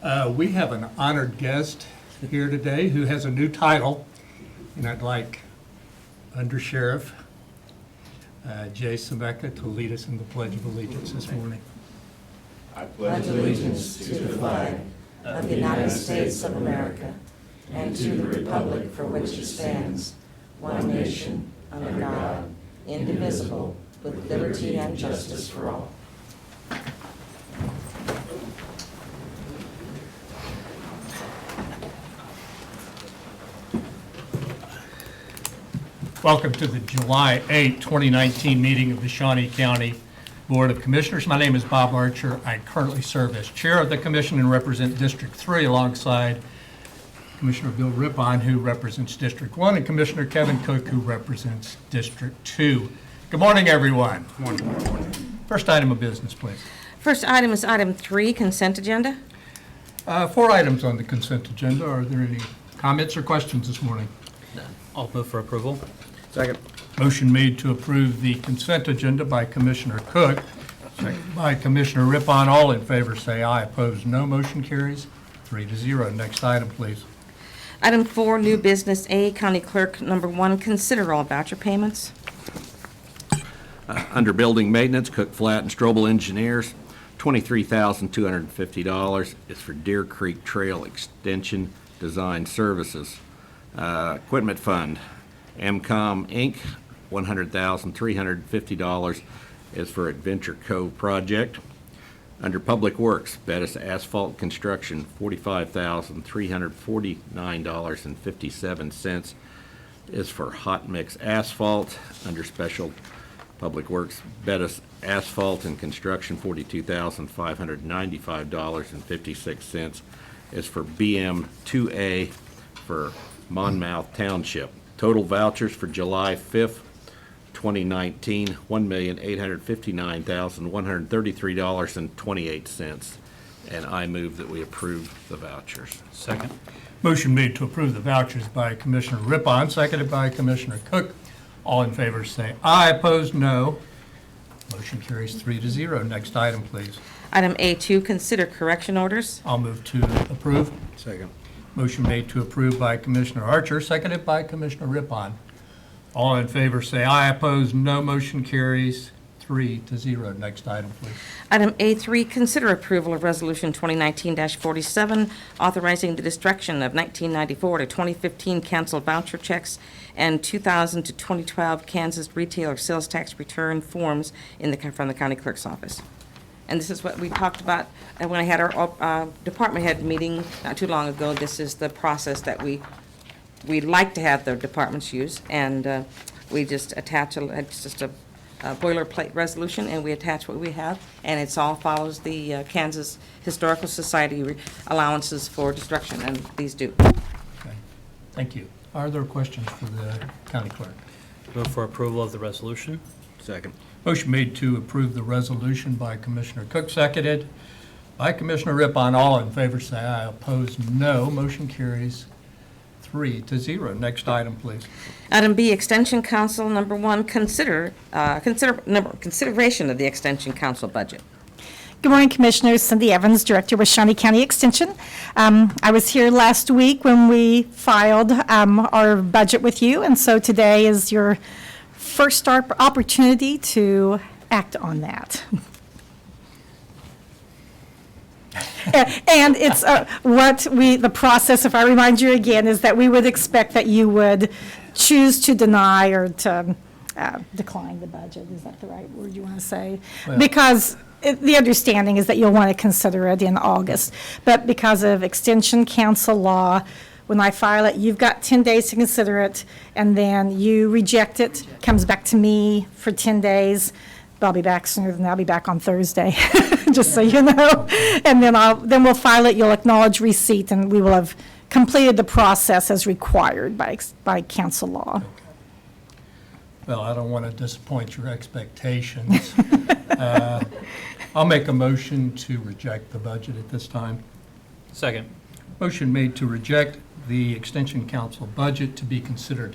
We have an honored guest here today who has a new title, and I'd like Under Sheriff Jay Sameka to lead us in the Pledge of Allegiance this morning. I pledge allegiance to the flag of the United States of America and to the republic for which it stands, one nation, under God, indivisible, with liberty and justice for all. Welcome to the July 8, 2019 meeting of the Shawnee County Board of Commissioners. My name is Bob Archer. I currently serve as chair of the commission and represent District 3 alongside Commissioner Bill Rippon, who represents District 1, and Commissioner Kevin Cook, who represents District 2. Good morning, everyone. Good morning. First item of business, please. First item is item 3, consent agenda. 4 items on the consent agenda. Are there any comments or questions this morning? I'll move for approval. Second. Motion made to approve the consent agenda by Commissioner Cook, second by Commissioner Rippon. All in favor say aye. Opposed, no. Motion carries 3-0. Next item, please. Item 4, new business A, County Clerk number 1, consider all voucher payments. Under building maintenance, Cook Flat and Strobel Engineers, $23,250 is for Deer Creek Trail Extension Design Services. Equipment Fund, MCOM Inc., $100,350 is for Adventure Cove Project. Under Public Works, Bettis Asphalt Construction, $45,349.57 is for Hot Mix Asphalt. Under Special Public Works, Bettis Asphalt and Construction, $42,595.56 is for BM2A for Monmouth Township. Total vouchers for July 5th, 2019, $1,859,133.28. And I move that we approve the vouchers. Second. Motion made to approve the vouchers by Commissioner Rippon, seconded by Commissioner Cook. All in favor say aye. Opposed, no. Motion carries 3-0. Next item, please. Item A2, consider correction orders. I'll move to approve. Second. Motion made to approve by Commissioner Archer, seconded by Commissioner Rippon. All in favor say aye. Opposed, no. Motion carries 3-0. Next item, please. Item A3, consider approval of Resolution 2019-47, authorizing the destruction of 1994 to 2015 canceled voucher checks and 2000 to 2012 Kansas retailer sales tax return forms from the county clerk's office. And this is what we talked about when I had our department head meeting not too long ago. This is the process that we like to have the departments use, and we just attach it's just a boilerplate resolution, and we attach what we have, and it all follows the Kansas Historical Society allowances for destruction, and these do. Okay. Thank you. Are there questions for the county clerk? Move for approval of the resolution. Second. Motion made to approve the resolution by Commissioner Cook, seconded by Commissioner Rippon. All in favor say aye. Opposed, no. Motion carries 3-0. Next item, please. Item B, Extension Council number 1, consideration of the Extension Council budget. Good morning, Commissioners. Cindy Evans, Director with Shawnee County Extension. I was here last week when we filed our budget with you, and so today is your first opportunity to act on that. And it's the process, if I remind you again, is that we would expect that you would choose to deny or to decline the budget. Is that the right word you want to say? Well, because the understanding is that you'll want to consider it in August. But because of Extension Council law, when I file it, you've got 10 days to consider it, and then you reject it, comes back to me for 10 days. But I'll be back sooner than that. I'll be back on Thursday, just so you know. And then we'll file it, you'll acknowledge receipt, and we will have completed the process as required by council law. Okay. Well, I don't want to disappoint your expectations. I'll make a motion to reject the budget at this time. Second. Motion made to reject the Extension Council budget to be considered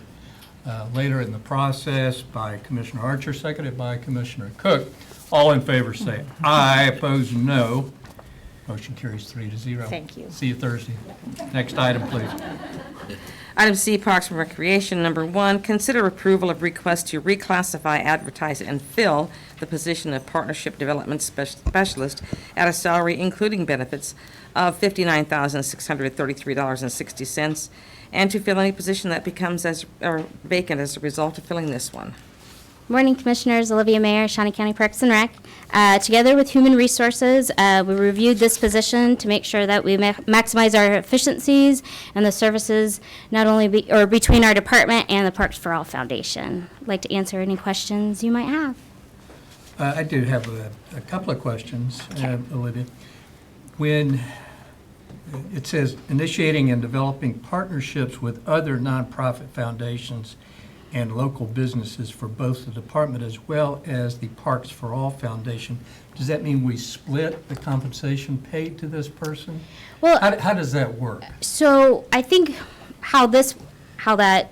later in the process by Commissioner Archer, seconded by Commissioner Cook. All in favor say aye. Opposed, no. Motion carries 3-0. Thank you. See you Thursday. Next item, please. Item C, Parks and Recreation. Number 1, consider approval of request to reclassify, advertise, and fill the position of Partnership Development Specialist at a salary including benefits of $59,633.60, and to fill any position that becomes vacant as a result of filling this one. Morning, Commissioners. Olivia Mayer, Shawnee County Parks and Rec. Together with Human Resources, we reviewed this position to make sure that we maximize our efficiencies and the services not only between our department and the Parks for All Foundation. I'd like to answer any questions you might have. I do have a couple of questions, Olivia. When it says initiating and developing partnerships with other nonprofit foundations and local businesses for both the department as well as the Parks for All Foundation, does that mean we split the compensation paid to this person? Well, How does that work? So I think how that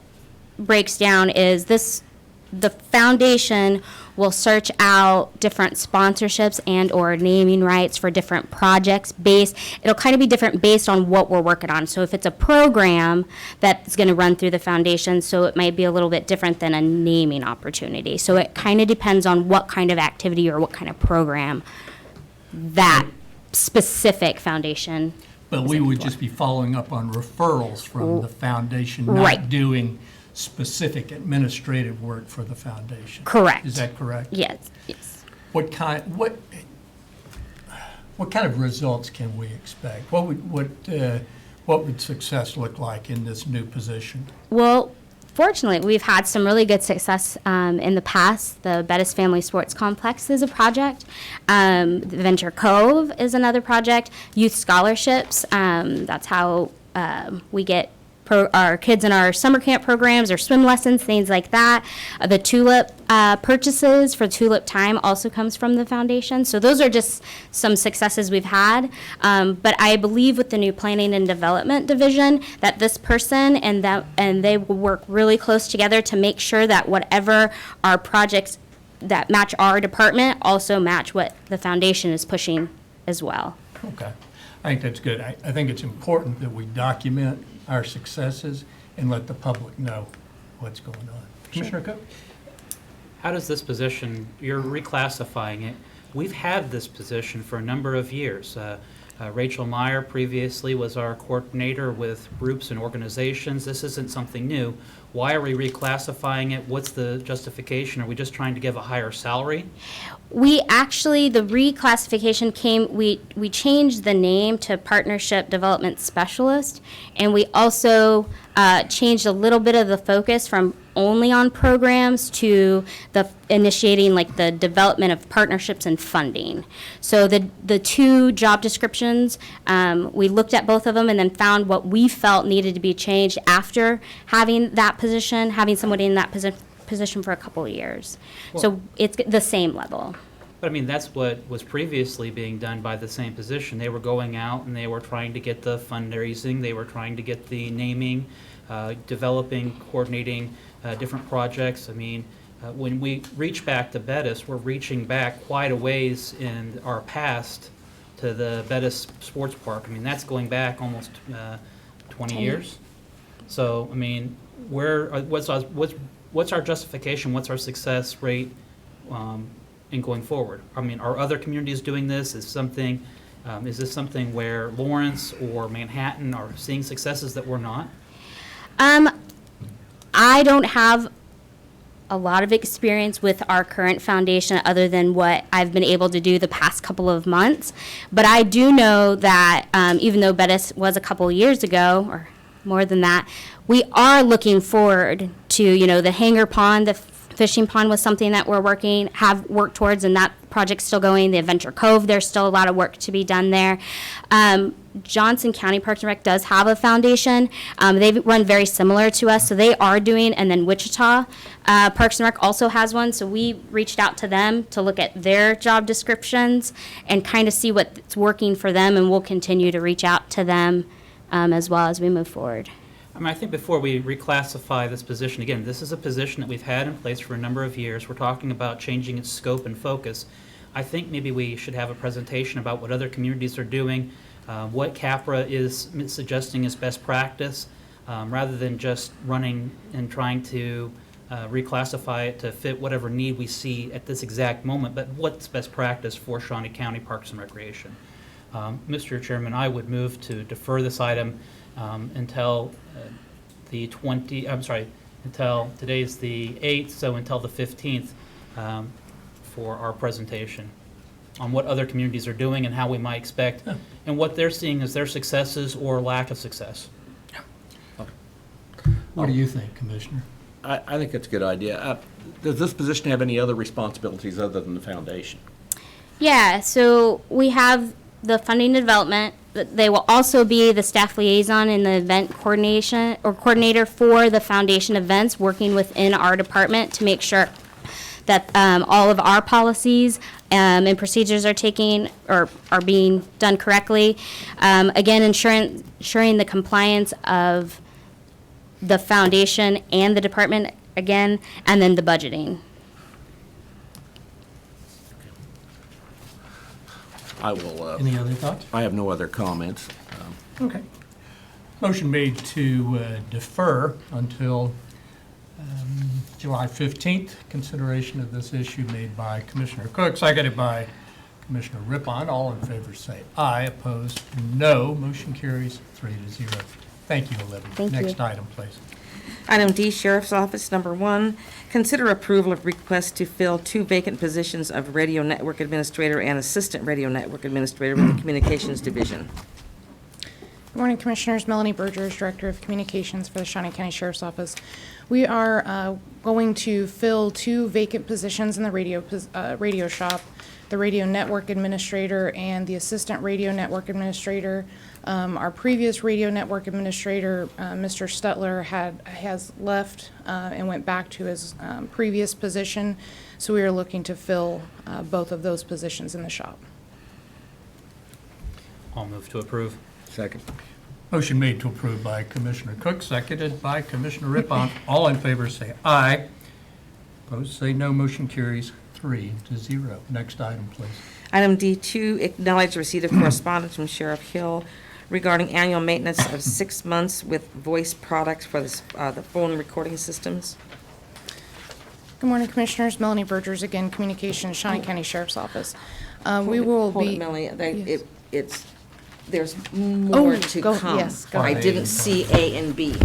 breaks down is the foundation will search out different sponsorships and or naming rights for different projects it'll kind of be different based on what we're working on. So if it's a program that's going to run through the foundation, so it might be a little bit different than a naming opportunity. So it kind of depends on what kind of activity or what kind of program that specific foundation. But we would just be following up on referrals from the foundation, Right. not doing specific administrative work for the foundation. Correct. Is that correct? Yes. What kind of results can we expect? What would success look like in this new position? Well, fortunately, we've had some really good success in the past. The Bettis Family Sports Complex is a project. The Venture Cove is another project. Youth scholarships, that's how we get our kids in our summer camp programs or swim lessons, things like that. The tulip purchases for tulip time also comes from the foundation. So those are just some successes we've had. But I believe with the new planning and development division that this person and they will work really close together to make sure that whatever our projects that match our department also match what the foundation is pushing as well. Okay. I think that's good. I think it's important that we document our successes and let the public know what's going on. Commissioner Cook? How does this position, you're reclassifying it, we've had this position for a number of years. Rachel Meyer previously was our coordinator with groups and organizations. This isn't something new. Why are we reclassifying it? What's the justification? Are we just trying to give a higher salary? We actually, the reclassification we changed the name to Partnership Development Specialist, and we also changed a little bit of the focus from only on programs to the initiating like the development of partnerships and funding. So the two job descriptions, we looked at both of them and then found what we felt needed to be changed after having that position, having somebody in that position for a couple of years. So it's the same level. But I mean, that's what was previously being done by the same position. They were going out and they were trying to get the fundraising, they were trying to get the naming, developing, coordinating different projects. I mean, when we reach back to Bettis, we're reaching back quite a ways in our past to the Bettis Sports Park. I mean, that's going back almost 20 years. So, I mean, what's our justification? What's our success rate in going forward? I mean, are other communities doing this? Is this something where Lawrence or Manhattan are seeing successes that we're not? I don't have a lot of experience with our current foundation other than what I've been able to do the past couple of months. But I do know that even though Bettis was a couple of years ago, or more than that, we are looking forward to, the Hanger Pond, the fishing pond was something that have worked towards, and that project's still going. The Adventure Cove, there's still a lot of work to be done there. Johnson County Parks and Rec does have a foundation. They run very similar to us, so they are doing, and then Wichita Parks and Rec also has one, so we reached out to them to look at their job descriptions and kind of see what's working for them, and we'll continue to reach out to them as well as we move forward. I mean, I think before we reclassify this position, again, this is a position that we've had in place for a number of years. We're talking about changing its scope and focus. I think maybe we should have a presentation about what other communities are doing, what CAPRA is suggesting is best practice, rather than just running and trying to reclassify it to fit whatever need we see at this exact moment, but what's best practice for Shawnee County Parks and Recreation. Mr. Chairman, I would move to defer this item until until today's the 8th, so until the 15th, for our presentation on what other communities are doing and how we might expect, and what they're seeing as their successes or lack of success. What do you think, Commissioner? I think it's a good idea. Does this position have any other responsibilities other than the foundation? Yeah, so we have the funding and development. They will also be the staff liaison and the event coordination or coordinator for the foundation events, working within our department to make sure that all of our policies and procedures are are being done correctly. Again, ensuring the compliance of the foundation and the department again, and then the budgeting. I will, Any other thoughts? I have no other comments. Okay. Motion made to defer until July 15th. Consideration of this issue made by Commissioner Cook, seconded by Commissioner Rippon. All in favor say aye. Opposed, no. Motion carries 3-0. Thank you, Olivia. Thank you. Next item, please. Item D, Sheriff's Office, number 1, consider approval of request to fill 2 vacant positions of Radio Network Administrator and Assistant Radio Network Administrator with the Communications Division. Good morning, Commissioners. Melanie Bergers, Director of Communications for the Shawnee County Sheriff's Office. We are going to fill 2 vacant positions in the radio shop, the Radio Network Administrator and the Assistant Radio Network Administrator. Our previous Radio Network Administrator, Mr. Stutler, has left and went back to his previous position, so we are looking to fill both of those positions in the shop. I'll move to approve. Second. Motion made to approve by Commissioner Cook, seconded by Commissioner Rippon. All in favor say aye. Opposed say no. Motion carries 3-0. Next item, please. Item D2, acknowledge receipt of correspondence from Sheriff Hill regarding annual maintenance of 6 months with voice products for the phone recording systems. Good morning, Commissioners. Melanie Bergers, again, Communications, Shawnee County Sheriff's Office. We will Hold it, be. Melanie. Yes. There's more Oh, to go- come. yes, go I ahead. didn't see A and B.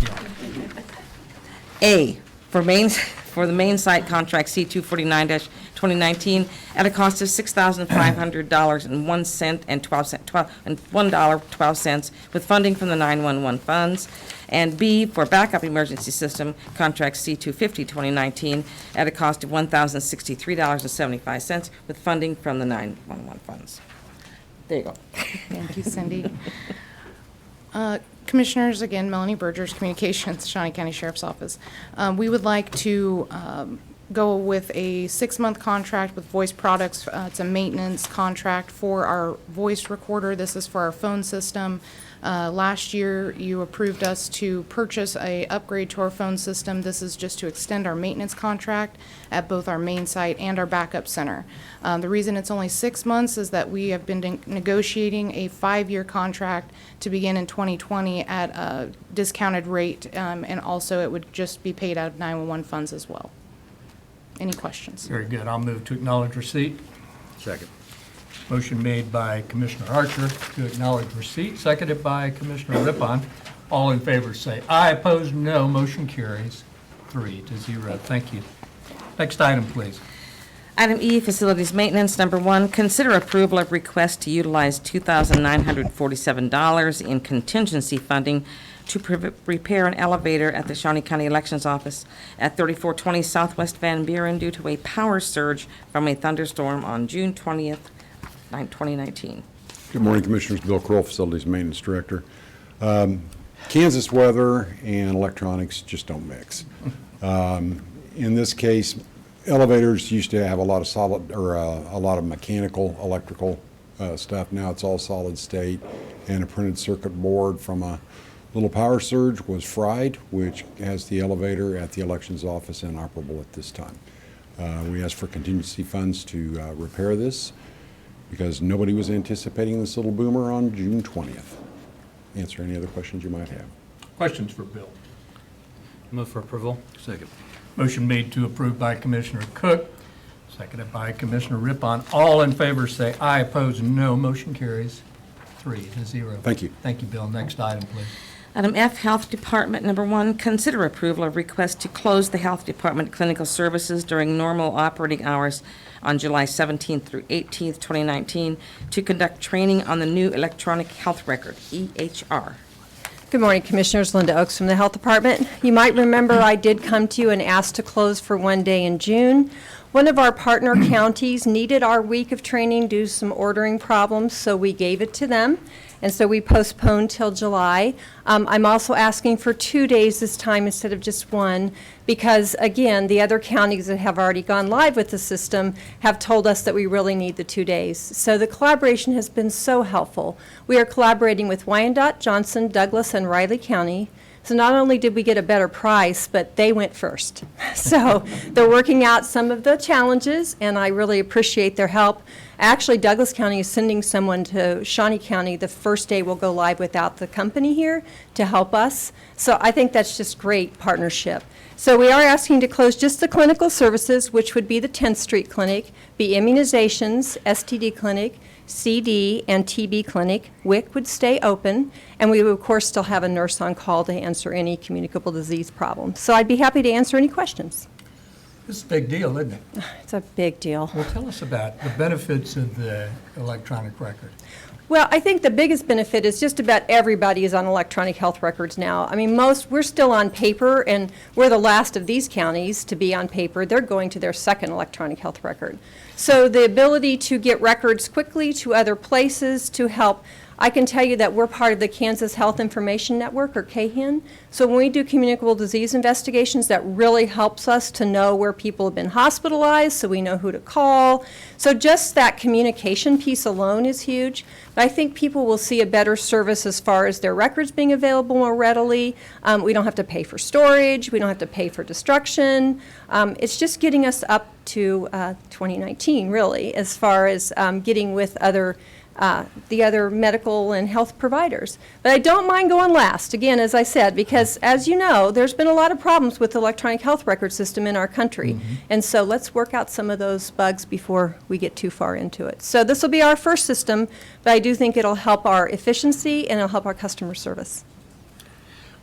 A, for the main site contract C-249-2019 at a cost of $6,500.01 and $1.12 with funding from the 911 funds. And B, for backup emergency system contract C-250-2019 at a cost of $1,063.75 with funding from the 911 funds. There you go. Thank you, Cindy. Commissioners, again, Melanie Bergers, Communications, Shawnee County Sheriff's Office. We would like to go with a 6-month contract with Voice Products. It's a maintenance contract for our voice recorder. This is for our phone system. Last year, you approved us to purchase a upgrade to our phone system. This is just to extend our maintenance contract at both our main site and our backup center. The reason it's only 6 months is that we have been negotiating a 5-year contract to begin in 2020 at a discounted rate, and also it would just be paid out of 911 funds as well. Any questions? Very good. I'll move to acknowledge receipt. Second. Motion made by Commissioner Archer to acknowledge receipt, seconded by Commissioner Rippon. All in favor say aye. Opposed, no. Motion carries 3-0. Thank you. Next item, please. Item E, Facilities Maintenance, number 1, consider approval of request to utilize $2,947 in contingency funding to repair an elevator at the Shawnee County Elections Office at 3420 Southwest Van Buren due to a power surge from a thunderstorm on June 20th, 2019. Good morning, Commissioners. Bill Kroll, Facilities Maintenance Director. Kansas weather and electronics just don't mix. In this case, elevators used to have a lot of solid, or a lot of mechanical, electrical stuff. Now it's all solid state, and a printed circuit board from a little power surge was fried, which has the elevator at the elections office inoperable at this time. We asked for contingency funds to repair this because nobody was anticipating this little boomer on June 20th. Answer any other questions you might have. Questions for Bill? Move for approval. Second. Motion made to approve by Commissioner Cook, seconded by Commissioner Rippon. All in favor say aye, opposed no. Motion carries 3-0. Thank you. Thank you, Bill. Next item, please. Item F, Health Department, number 1, consider approval of request to close the Health Department clinical services during normal operating hours on July 17th through 18th, 2019, to conduct training on the new electronic health record, EHR. Good morning, Commissioners. Linda Oaks from the Health Department. You might remember I did come to you and ask to close for one day in June. One of our partner counties needed our week of training due to some ordering problems, so we gave it to them. And so we postponed till July. I'm also asking for 2 days this time instead of just one, because again, the other counties that have already gone live with the system have told us that we really need the 2 days. So the collaboration has been so helpful. We are collaborating with Wyandotte, Johnson, Douglas, and Riley County. So not only did we get a better price, but they went first. So they're working out some of the challenges, and I really appreciate their help. Actually, Douglas County is sending someone to Shawnee County the first day we'll go live without the company here to help us. So I think that's just great partnership. So we are asking to close just the clinical services, which would be the 10th Street Clinic, be immunizations, STD Clinic, CD, and TB Clinic. WIC would stay open, and we would, of course, still have a nurse on call to answer any communicable disease problems. So I'd be happy to answer any questions. This is a big deal, isn't it? It's a big deal. Well, tell us about the benefits of the electronic record. Well, I think the biggest benefit is just about everybody is on electronic health records now. I mean, we're still on paper, and we're the last of these counties to be on paper. They're going to their second electronic health record. So the ability to get records quickly to other places to help. I can tell you that we're part of the Kansas Health Information Network, or KHIN. So when we do communicable disease investigations, that really helps us to know where people have been hospitalized, so we know who to call. So just that communication piece alone is huge. But I think people will see a better service as far as their records being available more readily. We don't have to pay for storage. We don't have to pay for destruction. It's just getting us up to 2019, really, as far as getting with the other medical and health providers. But I don't mind going last, again, as I said, because as you know, there's been a lot of problems with the electronic health record system in our country. And so let's work out some of those bugs before we get too far into it. So this will be our first system, but I do think it'll help our efficiency and it'll help our customer service.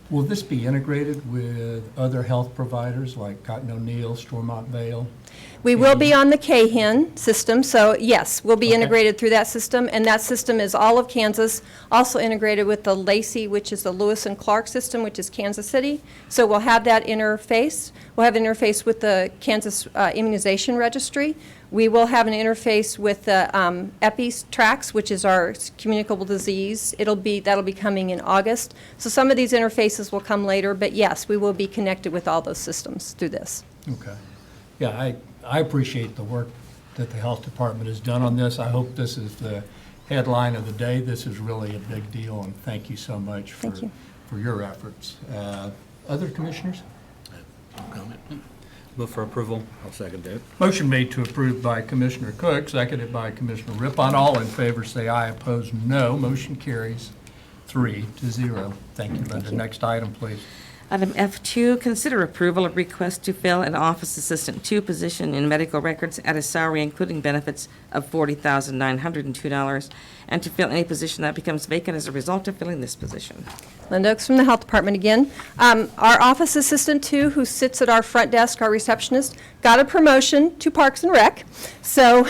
Will this be integrated with other health providers like Cotton O'Neill, Stormont Vale? We will be on the KHIN system, so yes, we'll be Okay. integrated through that system, and that system is all of Kansas, also integrated with the Lacey, which is the Lewis and Clark system, which is Kansas City. So we'll have that interface. We'll have an interface with the Kansas Immunization Registry. We will have an interface with the EpiTrax, which is our communicable disease. That'll be coming in August. So some of these interfaces will come later, but yes, we will be connected with all those systems through this. Okay. Yeah, I appreciate the work that the health department has done on this. I hope this is the headline of the day. This is really a big deal, and thank you so much for Thank you. for your efforts. Other commissioners? No comment. Move for approval. I'll second that. Motion made to approve by Commissioner Cook, seconded by Commissioner Rippon. All in favor say aye, opposed no. Motion carries 3-0. Thank you, Linda. Next item, please. Item F2, consider approval of request to fill an Office Assistant 2 position in medical records at a salary including benefits of $40,902, and to fill any position that becomes vacant as a result of filling this position. Linda Oaks from the Health Department again. Our Office Assistant 2, who sits at our front desk, our receptionist, got a promotion to Parks and Rec. So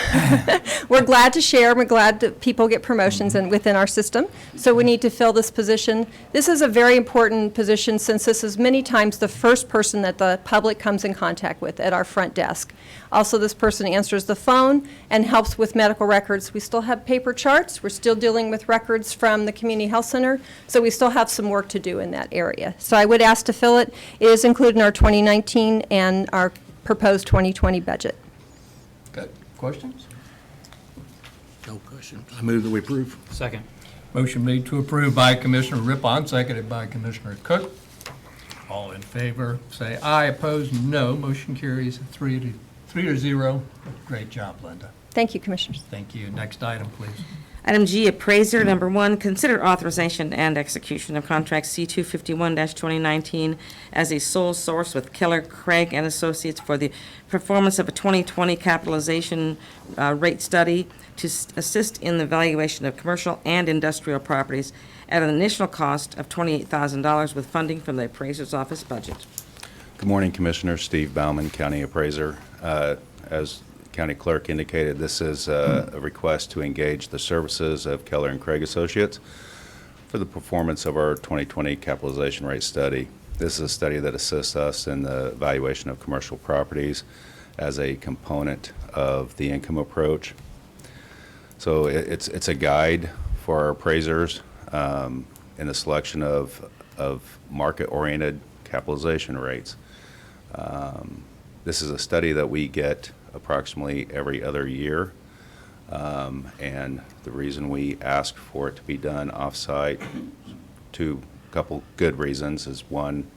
we're glad to share. We're glad that people get promotions within our system. So we need to fill this position. This is a very important position since this is many times the first person that the public comes in contact with at our front desk. Also, this person answers the phone and helps with medical records. We still have paper charts. We're still dealing with records from the community health center. So we still have some work to do in that area. So I would ask to fill it. It is included in our 2019 and our proposed 2020 budget. Got questions? No question. I move that we approve. Second. Motion made to approve by Commissioner Rippon, seconded by Commissioner Cook. All in favor say aye, opposed no. Motion carries 3-0. 3-0. Great job, Linda. Thank you, Commissioners. Thank you. Next item, please. Item G, appraiser, number 1, consider authorization and execution of contract C-251-2019 as a sole source with Keller, Craig and Associates for the performance of a 2020 capitalization rate study to assist in the valuation of commercial and industrial properties at an initial cost of $28,000 with funding from the appraiser's office budget. Good morning, Commissioner. Steve Bauman, County Appraiser. As County Clerk indicated, this is a request to engage the services of Keller and Craig Associates for the performance of our 2020 capitalization rate study. This is a study that assists us in the valuation of commercial properties as a component of the income approach. So it's a guide for our appraisers in the selection of market-oriented capitalization rates. This is a study that we get approximately every other year, and the reason we ask for it to be done off-site, a couple good reasons, is one,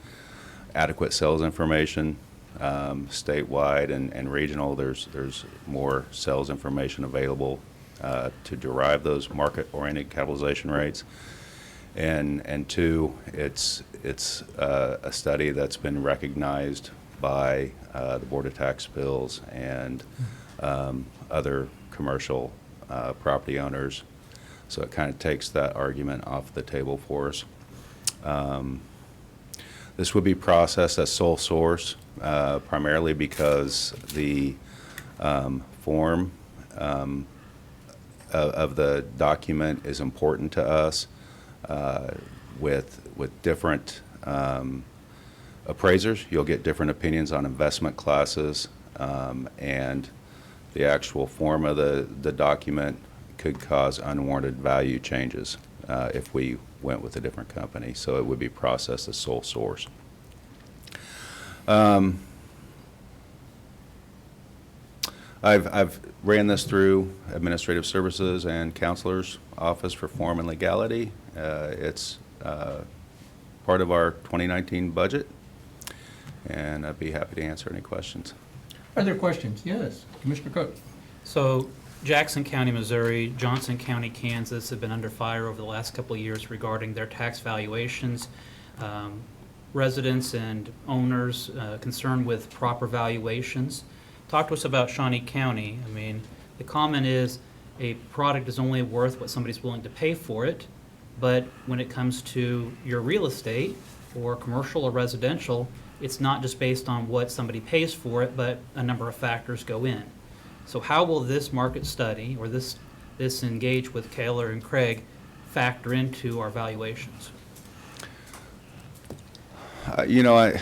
adequate sales information, statewide and regional. There's more sales information available to derive those market-oriented capitalization rates, and two, it's a study that's been recognized by the Board of Tax Bills and other commercial property owners. So it kind of takes that argument off the table for us. This would be processed as sole source, primarily because the form of the document is important to us. With different appraisers, you'll get different opinions on investment classes, and the actual form of the document could cause unwarranted value changes if we went with a different company. So it would be processed as sole source. I've ran this through Administrative Services and Counselor's Office for Form and Legality. It's part of our 2019 budget, and I'd be happy to answer any questions. Are there questions? Yes. Commissioner Cook. So Jackson County, Missouri, Johnson County, Kansas have been under fire over the last couple of years regarding their tax valuations. Residents and owners concerned with proper valuations. Talk to us about Shawnee County. I mean, the comment is a product is only worth what somebody's willing to pay for it, but when it comes to your real estate or commercial or residential, it's not just based on what somebody pays for it, but a number of factors go in. So how will this market study or this engage with Keller and Craig factor into our valuations? I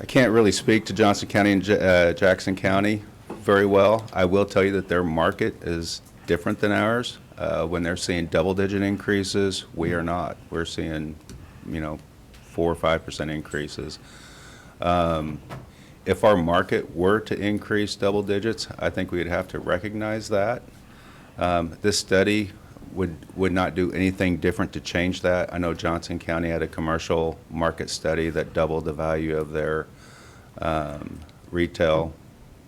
can't really speak to Johnson County and Jackson County very well. I will tell you that their market is different than ours. When they're seeing double-digit increases, we are not. We're seeing, 4 or 5% increases. If our market were to increase double digits, I think we'd have to recognize that. This study would not do anything different to change that. I know Johnson County had a commercial market study that doubled the value of their retail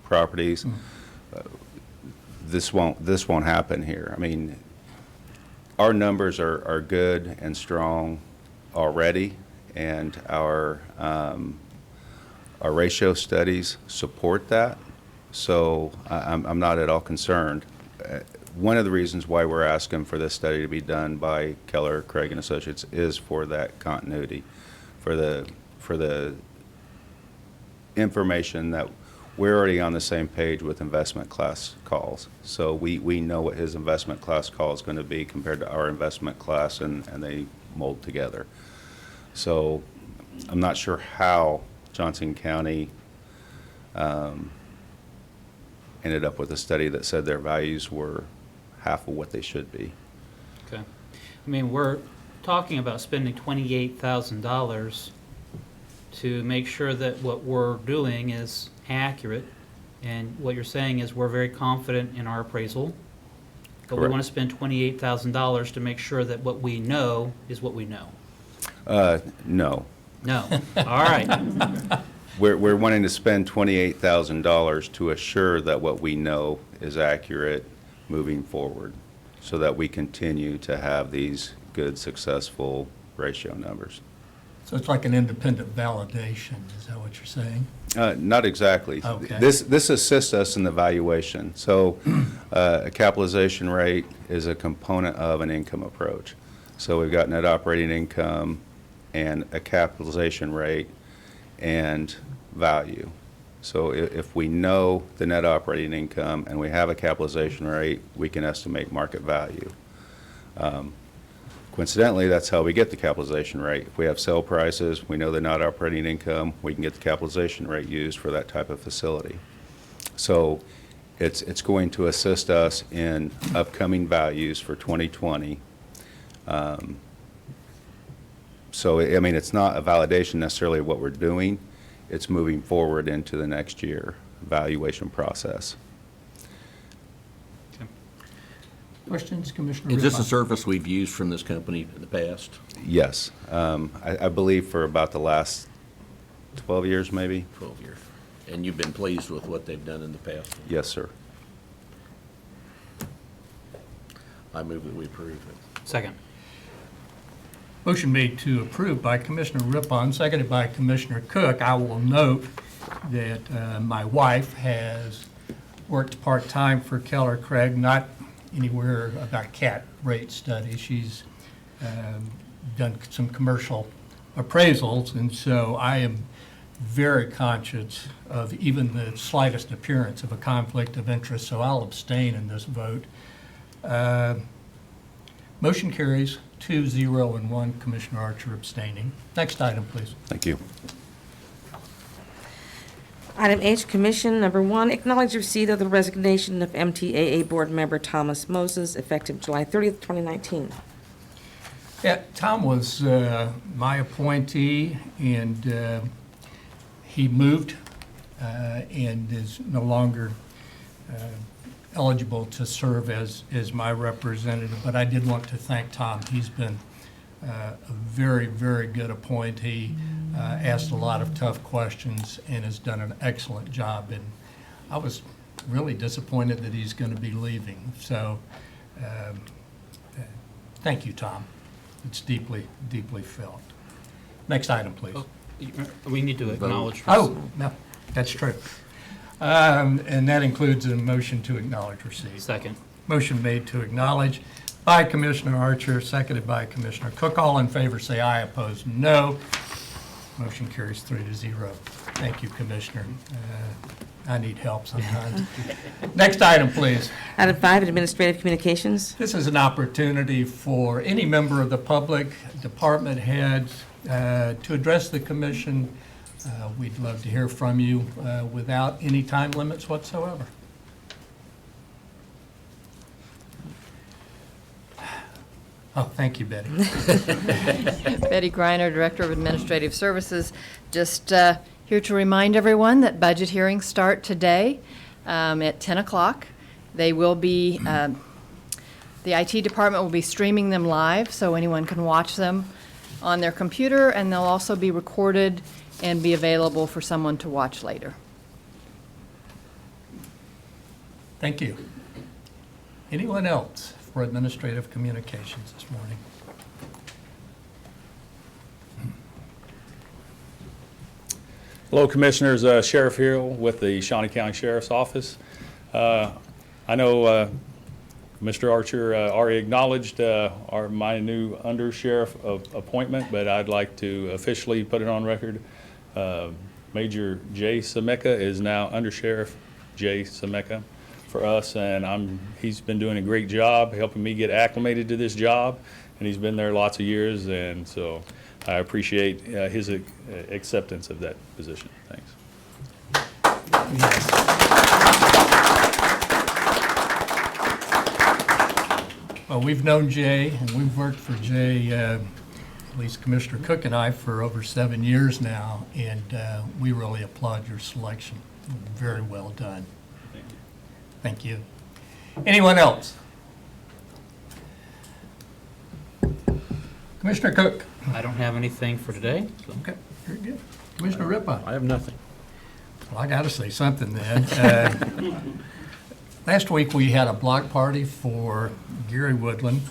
properties. This won't happen here. I mean, our numbers are good and strong already, and our ratio studies support that. So I'm not at all concerned. One of the reasons why we're asking for this study to be done by Keller, Craig and Associates is for that continuity, for the information that we're already on the same page with investment class calls. So we know what his investment class call is going to be compared to our investment class, and they mold together. So I'm not sure how Johnson County ended up with a study that said their values were half of what they should be. Okay. I mean, we're talking about spending $28,000 to make sure that what we're doing is accurate, and what you're saying is we're very confident in our appraisal, but we Correct. want to spend $28,000 to make sure that what we know is what we know. No. No. All right. we're wanting to spend $28,000 to assure that what we know is accurate moving forward, so that we continue to have these good, successful ratio numbers. So it's like an independent validation, is that what you're saying? Not exactly. Okay. This assists us in the valuation. So a capitalization rate is a component of an income approach. So we've got net operating income and a capitalization rate and value. So if we know the net operating income and we have a capitalization rate, we can estimate market value. Coincidentally, that's how we get the capitalization rate. If we have sale prices, we know the net operating income, we can get the capitalization rate used for that type of facility. So it's going to assist us in upcoming values for 2020. So, I mean, it's not a validation necessarily of what we're doing. It's moving forward into the next year valuation process. Questions, Commissioner Is this a Rippon? service we've used from this company in the past? Yes. I believe for about the last 12 years, maybe. 12 years. And you've been pleased with what they've done in the past? Yes, sir. I move that we approve it. Second. Motion made to approve by Commissioner Rippon, seconded by Commissioner Cook. I will note that my wife has worked part-time for Keller Craig, not anywhere about cat rate study. She's done some commercial appraisals, and so I am very conscious of even the slightest appearance of a conflict of interest, so I'll abstain in this vote. Motion carries 2-0 and 1, Commissioner Archer abstaining. Next item, please. Thank you. Item H, Commission, number 1, acknowledge receipt of the resignation of MTAA Board Member Thomas Moses, effective July 30th, 2019. Yeah, Tom was my appointee, and he moved and is no longer eligible to serve as my representative, but I did want to thank Tom. He's been a very, very good appointee, asked a lot of tough questions, and has done an excellent job. And I was really disappointed that he's going to be leaving. So thank you, Tom. It's deeply, deeply felt. Next item, please. We need to acknowledge. Oh, no, that's true. And that includes a motion to acknowledge receipt. Second. Motion made to acknowledge by Commissioner Archer, seconded by Commissioner Cook. All in favor say aye, opposed no. Motion carries 3-0. Thank you, Commissioner. I need help sometimes. Next item, please. Item 5, Administrative Communications. This is an opportunity for any member of the public, department heads, to address the commission. We'd love to hear from you without any time limits whatsoever. Oh, thank you, Betty. Betty Greiner, Director of Administrative Services. Just here to remind everyone that budget hearings start today at 10 o'clock. They will be, the IT department will be streaming them live, so anyone can watch them on their computer, and they'll also be recorded and be available for someone to watch later. Thank you. Anyone else for administrative communications this morning? Hello, Commissioners. Sheriff Hill with the Shawnee County Sheriff's Office. I know Mr. Archer already acknowledged my new under-sheriff appointment, but I'd like to officially put it on record. Major Jay Sameka is now Under-Sheriff Jay Sameka for us, and he's been doing a great job helping me get acclimated to this job, and he's been there lots of years, and so I appreciate his acceptance of that position. Thanks. Well, we've known Jay, and we've worked for Jay, at least Commissioner Cook and I, for over 7 years now, and we really applaud your selection. Very well done. Thank you. Anyone else? Commissioner Cook? I don't have anything for today. So. Okay, very good. Commissioner Rippon? I have nothing. Well, I got to say something then. Last week, we had a block party for Gary Woodland,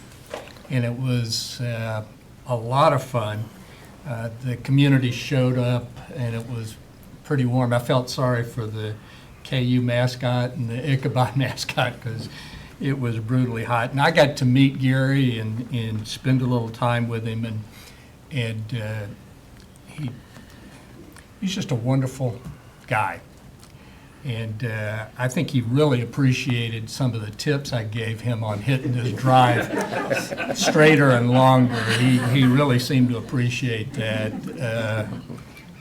and it was a lot of fun. The community showed up, and it was pretty warm. I felt sorry for the KU mascot and the Ichabod mascot because it was brutally hot. And I got to meet Gary and spend a little time with him, and he's just a wonderful guy. And I think he really appreciated some of the tips I gave him on hitting his drive straighter and longer. He really seemed to appreciate that.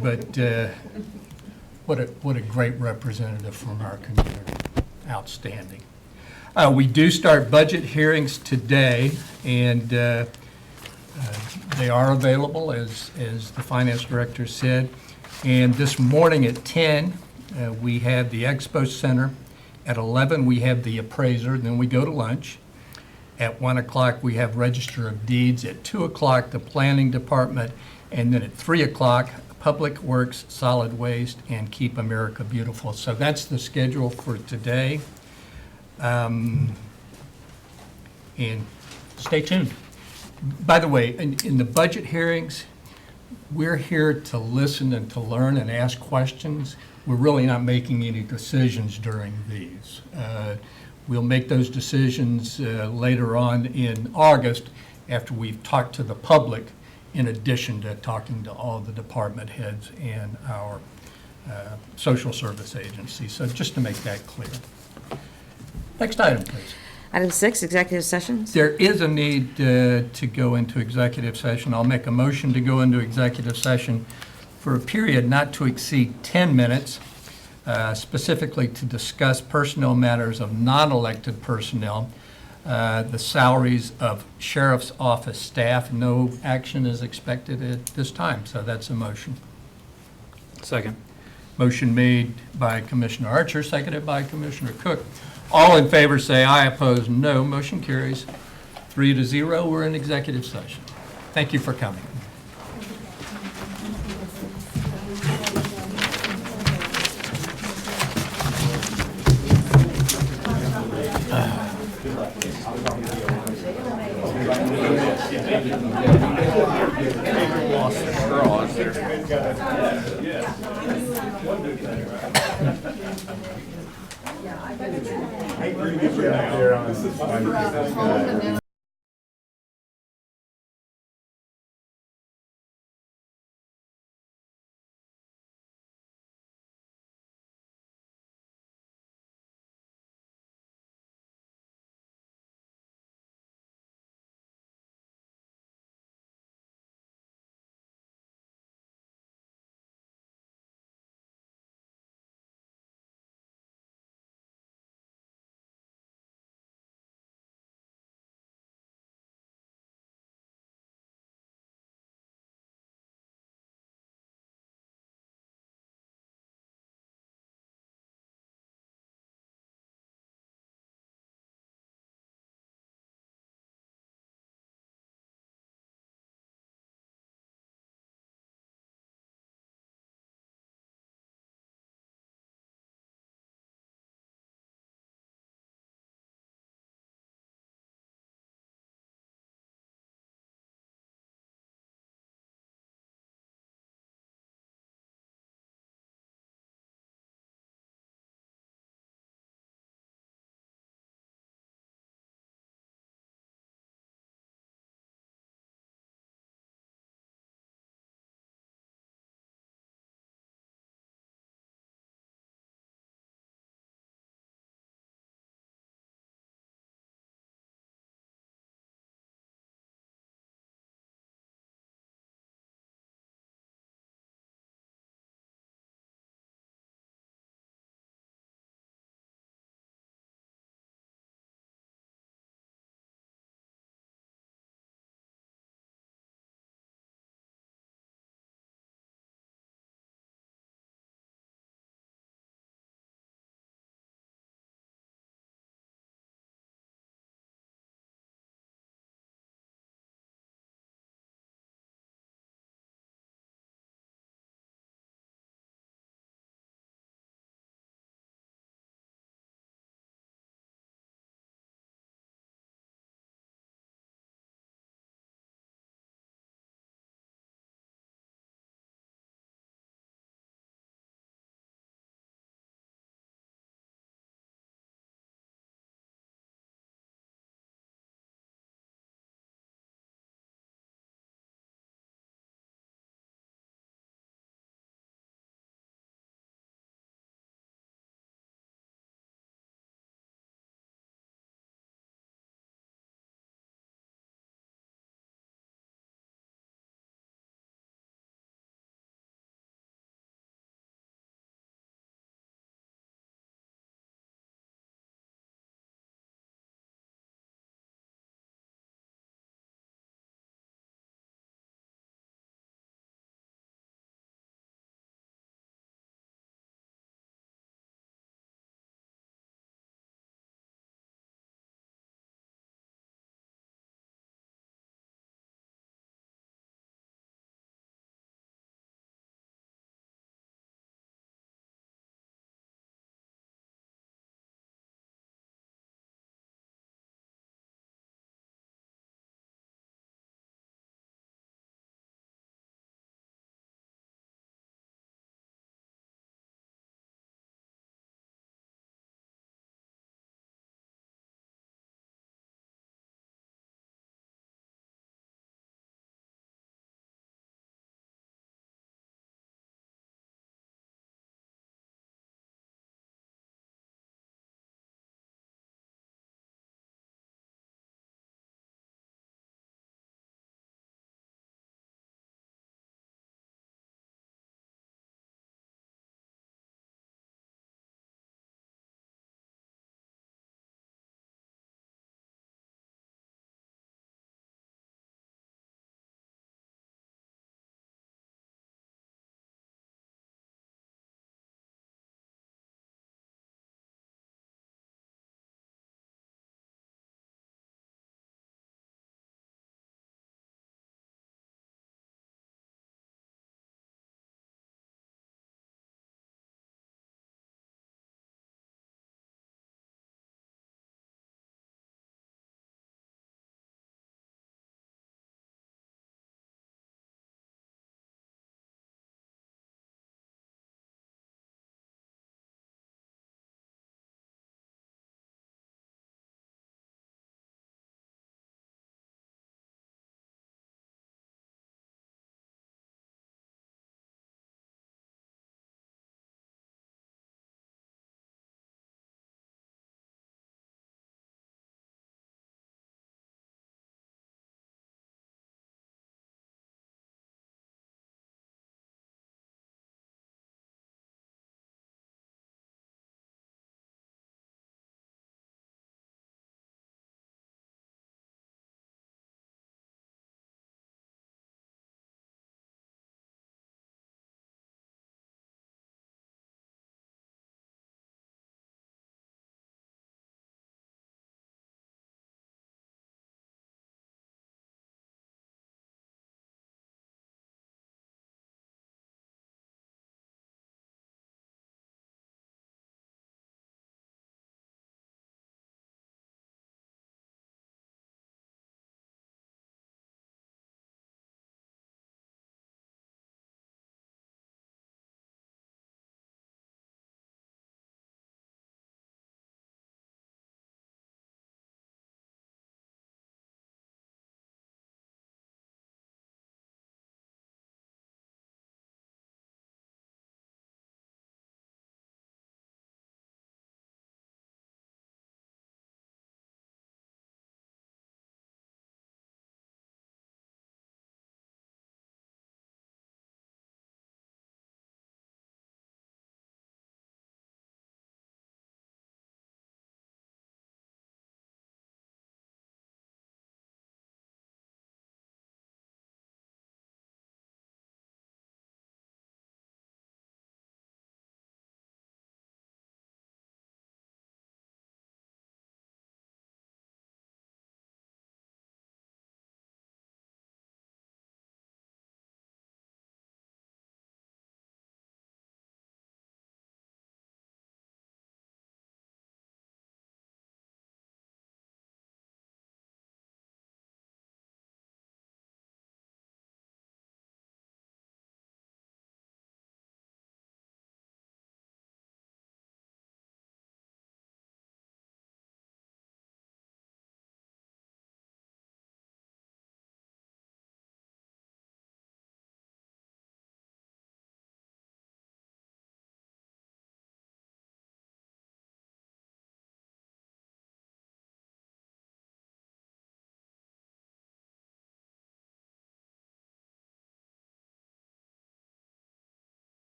But what a great representative from our community. Outstanding. We do start budget hearings today, and they are available, as the finance director said. And this morning at 10, we have the Expo Center. At 11, we have the appraiser, then we go to lunch. At 1 o'clock, we have Register of Deeds. At 2 o'clock, the Planning Department. And then at 3 o'clock, Public Works, Solid Waste, and Keep America Beautiful. So that's the schedule for today. And stay tuned. By the way, in the budget hearings, we're here to listen and to learn and ask questions. We're really not making any decisions during these. We'll make those decisions later on in August after we've talked to the public, in addition to talking to all the department heads and our social service agencies. So just to make that clear. Next item, please. Item 6, executive sessions. There is a need to go into executive session. I'll make a motion to go into executive session for a period not to exceed 10 minutes, specifically to discuss personnel matters of non-elected personnel, the salaries of sheriff's office staff. No action is expected at this time, so that's a motion. Second. Motion made by Commissioner Archer, seconded by Commissioner Cook. All in favor say aye, opposed no. Motion carries 3-0. We're in executive session. Thank you for coming.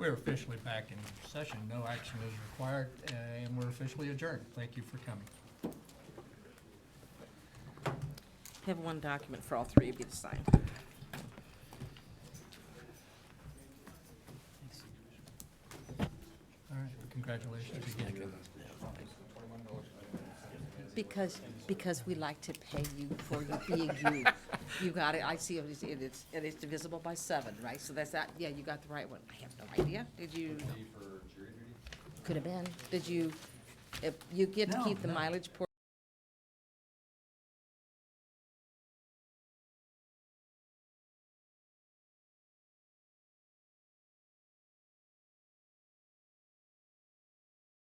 We're officially back in session. No action is required, and we're officially adjourned. Thank you for coming. I have one document for all three of you to sign. All right, congratulations again. Because we like to pay you for you being you. You got it, I see it's divisible by 7, right? So that's that, yeah, you got the right one. I have no idea. Did you? Could have been. Did you, if you get to keep the mileage portion